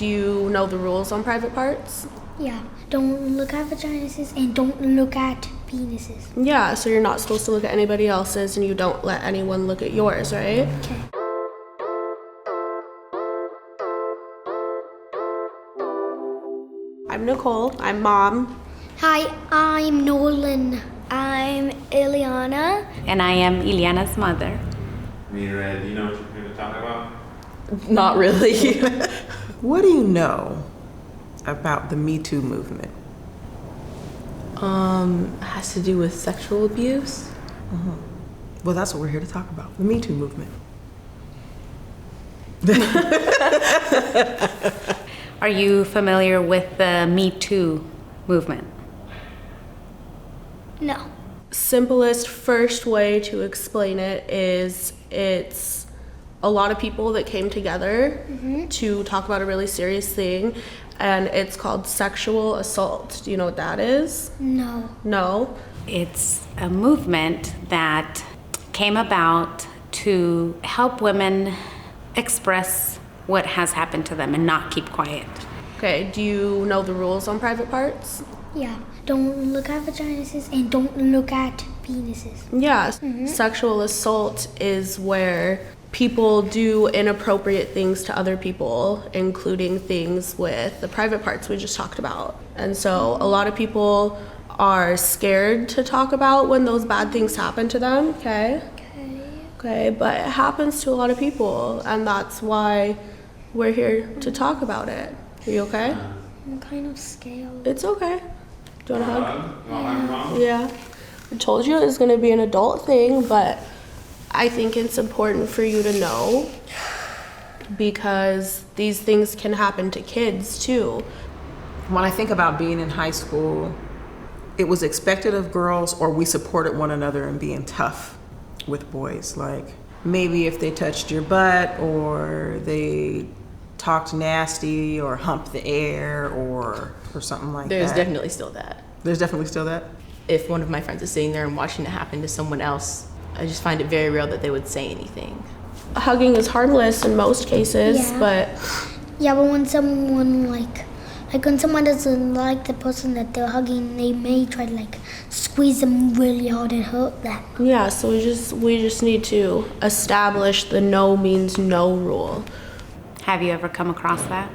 Do you know the rules on private parts? Yeah, don't look at vaginas and don't look at penises. Yeah, so you're not supposed to look at anybody else's and you don't let anyone look at yours, right? Okay. I'm Nicole. I'm mom. Hi, I'm Nolan. I'm Ileana. And I am Ileana's mother. Mira, do you know what you're going to talk about? Not really. What do you know about the Me Too movement? Has to do with sexual abuse. Well, that's what we're here to talk about, the Me Too movement. Are you familiar with the Me Too movement? No. Simplest first way to explain it is it's a lot of people that came together to talk about a really serious thing, and it's called sexual assault. Do you know what that is? No. No? It's a movement that came about to help women express what has happened to them and not keep quiet. Okay, do you know the rules on private parts? Yeah, don't look at vaginas and don't look at penises. Yeah, sexual assault is where people do inappropriate things to other people, including things with the private parts we just talked about. And so a lot of people are scared to talk about when those bad things happen to them, okay? Okay, but it happens to a lot of people, and that's why we're here to talk about it. Are you okay? I'm kind of scared. It's okay. Do you want a hug? You want to hug your mom? Yeah. I told you it was going to be an adult thing, but I think it's important for you to know because these things can happen to kids too. When I think about being in high school, it was expected of girls, or we supported one another in being tough with boys. Like maybe if they touched your butt or they talked nasty or humped the air or something like There's that. definitely still that. There's definitely still that. If one of my friends is sitting there and watching it happen to someone else, I just find it very rare that they would say anything. Hugging is harmless in most cases, Yeah. but Yeah, but when someone like when someone doesn't like the person that they're hugging, they may try to squeeze them really hard and hurt them. yeah, so we just need to establish the no means no rule. Have you ever come across that?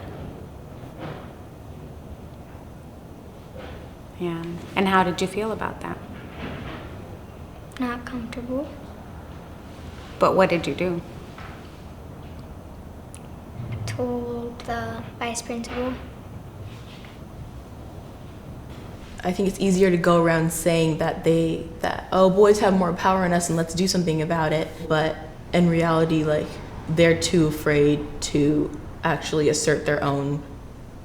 Yeah. And how did you feel about that? Not comfortable. But what did you do? Told the vice principal. I think it's easier to go around saying that boys have more power in us and let's do something about it. But in reality, they're too afraid to actually assert their own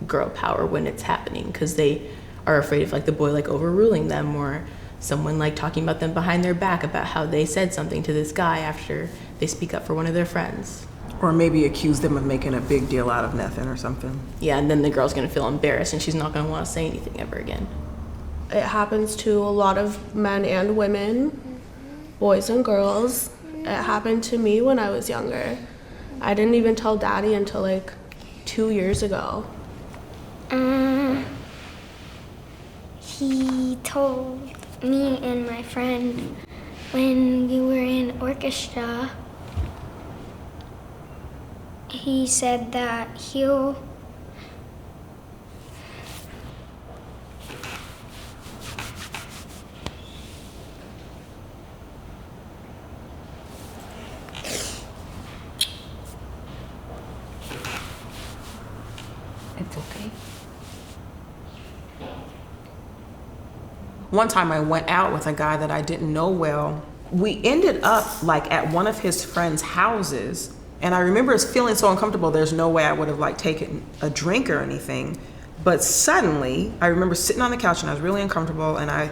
girl power when it's happening because they are afraid of the boy overruling them or someone talking about them behind their back about how they said something to this guy after they speak up for one of their friends. Or maybe accuse them of making a big deal out of nothing or something. Yeah, and then the girl's gonna feel embarrassed and she's not gonna want to say anything ever again. It happens to a lot of men and women, boys and girls. It happened to me when I was younger. I didn't even tell Daddy until 2 years ago. He told me and my friend when we were in orchestra. He said that he'll It's okay. One time I went out with a guy that I didn't know well. We ended up at one of his friends' houses, and I remember feeling so uncomfortable. There's no way I would have taken a drink or anything. But suddenly, I remember sitting on the couch and I was really uncomfortable, and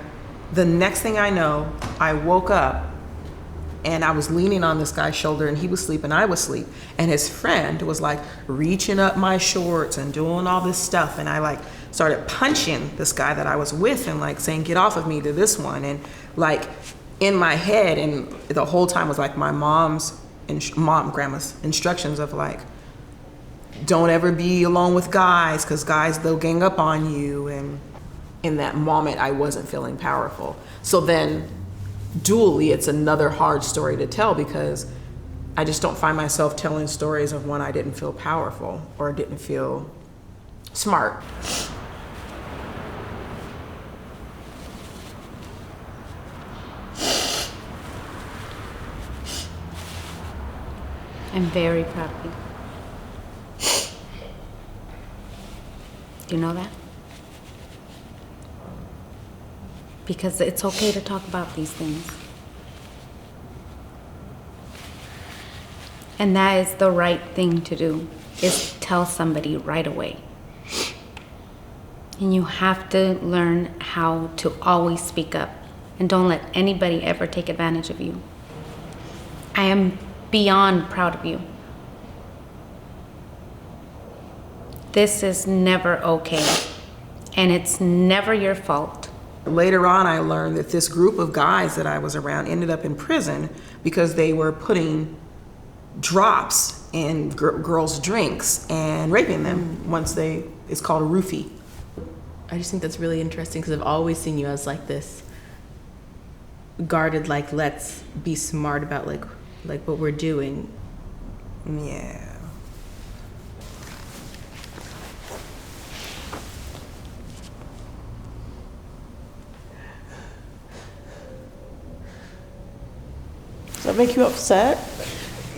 the next thing I know, I woke up and I was leaning on this guy's shoulder and he was asleep and I was asleep. And his friend was reaching up my shorts and doing all this stuff. And I started punching this guy that I was with and saying, get off of me to this one. And in my head, and the whole time was my grandma's instructions of don't ever be alone with guys because guys, they'll gang up on you. And in that moment, I wasn't feeling powerful. So then dually, it's another hard story to tell because I just don't find myself telling stories of when I didn't feel powerful or didn't feel smart. I'm very proud of you. Do you know that? Because it's okay to talk about these things. And that is the right thing to do, is tell somebody right away. And you have to learn how to always speak up and don't let anybody ever take advantage of you. I am beyond proud of you. This is never okay, and it's never your fault. Later on, I learned that this group of guys that I was around ended up in prison because they were putting drops in girls' drinks and raping them it's called a roofie. I just think that's really interesting because I've always seen you as like this guarded, like, let's be smart about like what we're doing. Yeah. Does that make you upset?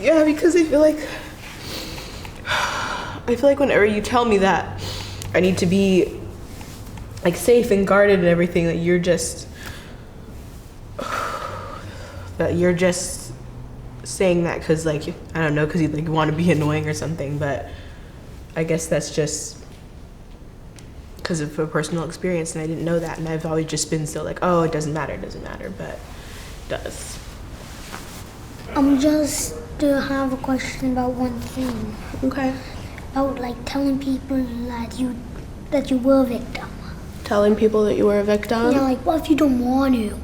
Yeah, because I feel like whenever you tell me that I need to be like safe and guarded and everything, that you're just saying that because, like, I don't know, because you like want to be annoying or something. But I guess that's just because of a personal experience, and I didn't know that, and I've always just been so like, oh, it doesn't matter, but it does. Just to have a question about one thing. Okay. About like telling people that you were a victim. Telling people that you were a victim? Yeah, like what if you don't want to?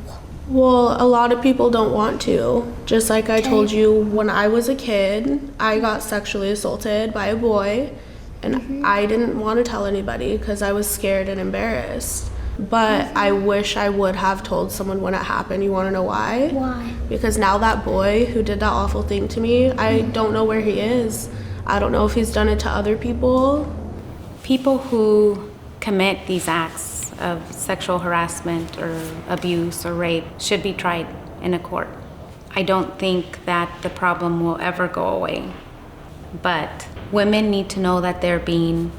Well, a lot of people don't want to. Just like I told you, when I was a kid, I got sexually assaulted by a boy, and I didn't want to tell anybody because I was scared and embarrassed. But I wish I would have told someone when it happened. You want to know why? Why? Because now that boy who did that awful thing to me, I don't know where he is. I don't know if he's done it to other people. People who commit these acts of sexual harassment or abuse or rape should be tried in a court. I don't think that the problem will ever go away. But women need to know that they're being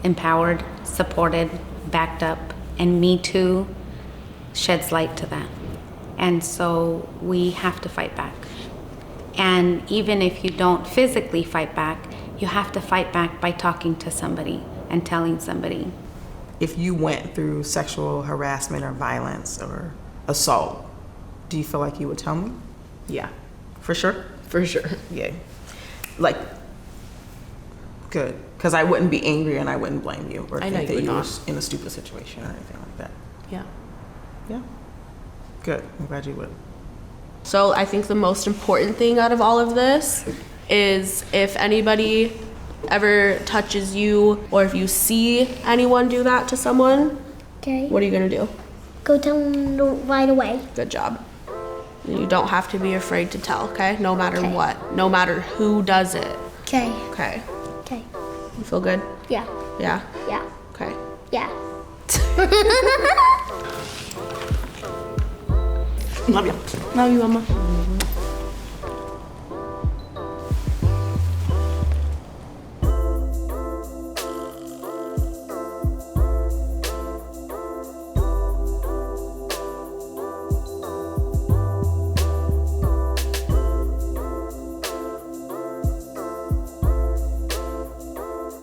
empowered, supported, backed up, and Me Too sheds light to that. And so we have to fight back. And even if you don't physically fight back, you have to fight back by talking to somebody and telling somebody. If you went through sexual harassment or violence or assault, do you feel like you would tell me? Yeah, For sure? for sure. Yeah. Like, good. Because I wouldn't be angry and I wouldn't blame you or I know think you that would you were not. in a stupid situation or anything like that. Yeah. Yeah. Good. I'm glad you would. So I think the most important thing out of all of this is if anybody ever touches you or if you see anyone do that to someone, Okay. what are you gonna do? Go tell them right away. Good job. You don't have to be afraid to tell, okay? No matter Okay. what, no matter who does it, Okay. okay? Okay. You feel good? Yeah. Yeah? Yeah. Okay. Yeah. Love you. Love you, Mama.